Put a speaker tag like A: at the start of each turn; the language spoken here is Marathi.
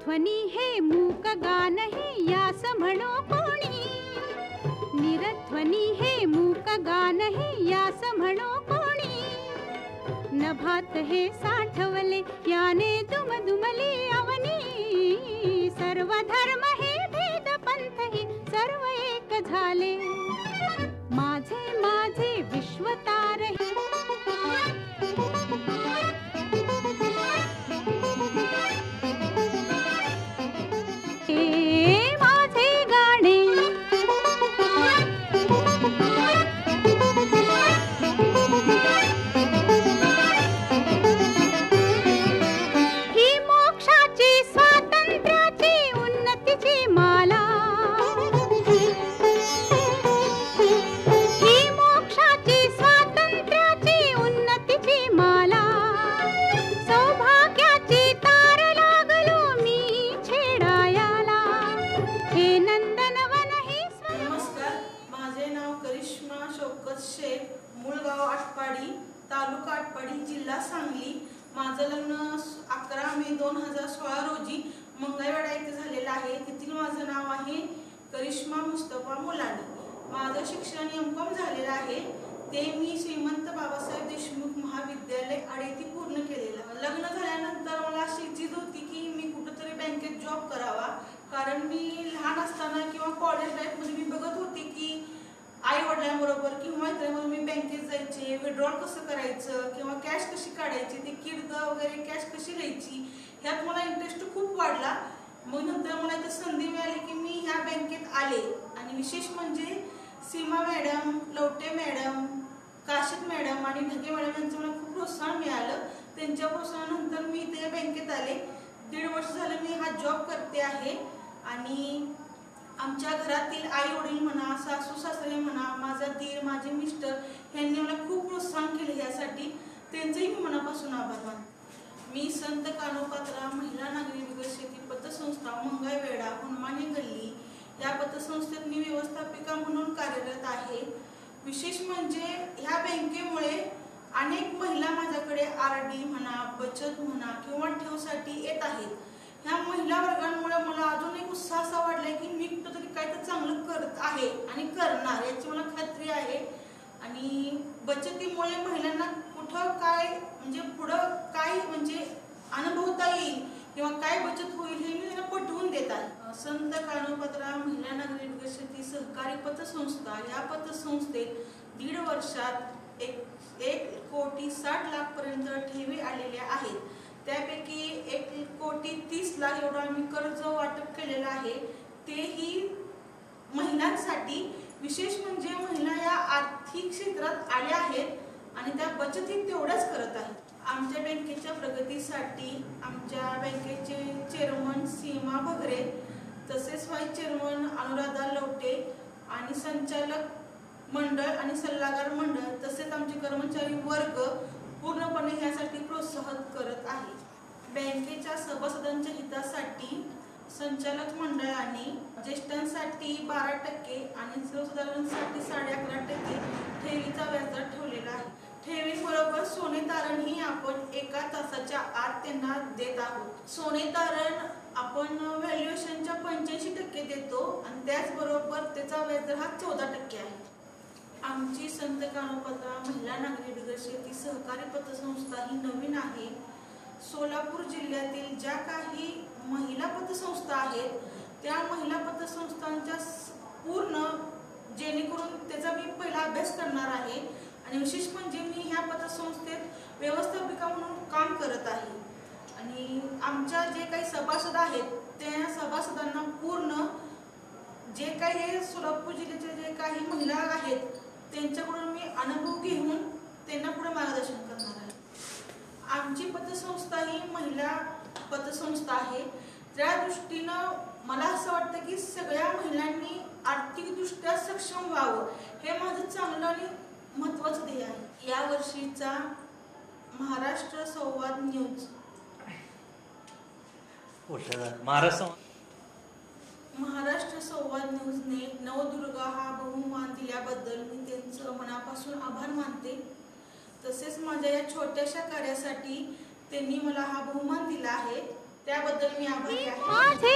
A: निरध्वनी हे मूक गान हे यास म्हणो कोणी, निरध्वनी हे मूक गान हे यास म्हणो कोणी, नभात हे साठवले याने दुमदुमली अवनी, सर्व धर्म हे भेद पंथ हे सर्व एक झाले, माझे माझे विश्वतार हे
B: तालुका आटपाडी जिल्हा सांगली। माझं लग्न 11 मे 2016 रोजी मंगळवेढा येथे झालेलं आहे। तिथील माझं नाव आहे करिश्मा मुस्तफा मुलानी। माझं शिक्षण M.Com झालेलं आहे, ते मी श्रीमंत बाबासाहेब देशमुख महाविद्यालय आडेती पूर्ण केलेलं। लग्न झाल्यानंतर मला अशी जिद होती की मी कुठेतरी बँकेत जॉब करावा, कारण मी लहान असताना किंवा कॉलेज लाईफ मध्ये मी बघत होते की आई वडिलांबरोबर किंवा मित्रांबरोबर मी बँकेत जायचे, विड्रॉल कसं करायचं किंवा कॅश कशी काढायची, ती किर्द वगैरे कॅश कशी घ्यायची, ह्यात मला इंटरेस्ट खूप वाढला। मग नंतर मला इथे संधी मिळाली की मी ह्या बँकेत आले आणि विशेष म्हणजे Seema madam, Lavate madam, Kashid madam आणि ढगे मॅडम यांचं मला खूप प्रोत्साहन मिळालं। त्यांच्या प्रोत्साहनानंतर मी इथे बँकेत आले। 1.5 वर्ष झालं मी हा जॉब करते आहे आणि आमच्या घरातील आई वडील म्हणा, सासू सासरे म्हणा, माझा दीर, माझे मिस्टर यांनी मला खूप प्रोत्साहन केले यासाठी, त्यांचेही मी मनापासून आभार मानते। मी संत कानोपात्रा महिला नागरी विकास शेती पतसंस्था मंगळवेढा हनुमानी गल्ली या पतसंस्थेत मी व्यवस्थापिका म्हणून कार्यरत आहे। विशेष म्हणजे ह्या बँकेमुळे अनेक महिला माझ्याकडे RD म्हणा, बचत म्हणा किंवा ठेवसाठी येत आहेत। ह्या महिला वर्गांमुळे मला अजून एक उत्साह असा वाढलाय की मी कुठेतरी काय तर चांगलं करत आहे आणि करणार याची मला खात्री आहे। आणि बचतीमुळे महिलांना कुठं काय म्हणजे पुढं काय म्हणजे अनुभवता येईल किंवा काय बचत होईल हे मी त्यांना पटवून देत आहे। संत कानोपात्रा महिला नागरी विकास शेती सहकारी पतसंस्था या पतसंस्थेत 1.5 वर्षात 1,60,00,000 पर्यंत ठेवी आलेल्या आहेत। त्यापैकी 1,30,00,000 एवढं आम्ही कर्ज वाटप केलेलं आहे, तेही महिलांसाठी। विशेष म्हणजे महिला या आर्थिक क्षेत्रात आल्या आहेत आणि त्या बचती तेवढ्याच करत आहेत। आमच्या बँकेच्या प्रगतीसाठी आमच्या बँकेचे चेअरमन सीमा भगरे, तसेच व्हाईस चेअरमन अनुराधा लवटे आणि संचालक मंडळ आणि सल्लागार मंडळ तसेच आमचे कर्मचारी वर्ग पूर्णपणे यासाठी प्रोत्साहित करत आहे। बँकेच्या सभासदांच्या हितासाठी संचालक मंडळाने ज्येष्ठांसाठी 12% आणि सर्वसाधारणसाठी 11.5% ठेवीचा व्याजदर ठेवलेला आहे। ठेवीबरोबर सोने तारण ही आपण 1 तासाच्या आत त्यांना देत आहोत। सोने तारण आपण व्हॅल्युएशनच्या 85% देतो आणि त्याचबरोबर त्याचा व्याजदर हा 14% आहे। आमची संत कानोपात्रा महिला नागरी विकास शेती सहकारी पतसंस्था ही नवीन आहे। सोलापूर जिल्ह्यातील ज्या काही महिला पतसंस्था आहेत त्या महिला पतसंस्थांच्या पूर्ण जेणेकरून त्याचा मी पहिला अभ्यास करणार आहे आणि विशेष म्हणजे मी ह्या पतसंस्थेत व्यवस्थापिका म्हणून काम करत आहे आणि आमच्या जे काही सभासद आहेत त्या सभासदांना पूर्ण जे काही सोलापूर जिल्ह्याचे जे काही महिला आहेत त्यांच्याकडून मी अनुभव घेऊन त्यांना पुढे मार्गदर्शन करणार आहे। आमची पतसंस्था ही महिला पतसंस्था आहे, त्या दृष्टीनं मला असं वाटतं की सगळ्या महिलांनी आर्थिकदृष्ट्या सक्षम व्हावं हे माझं चांगलं आणि महत्त्वाचं ध्येय आहे। या वर्षीचा महाराष्ट्र संवाद न्यूज महाराष्ट्र संवाद न्यूजने नवदुर्गा हा बहुमान दिल्याबद्दल मी त्यांचं मनापासून आभार मानते। तसेच माझ्या या छोट्याशा कार्यासाठी त्यांनी मला हा बहुमान दिला आहे त्याबद्दल मी आभारी आहे.
A: माझे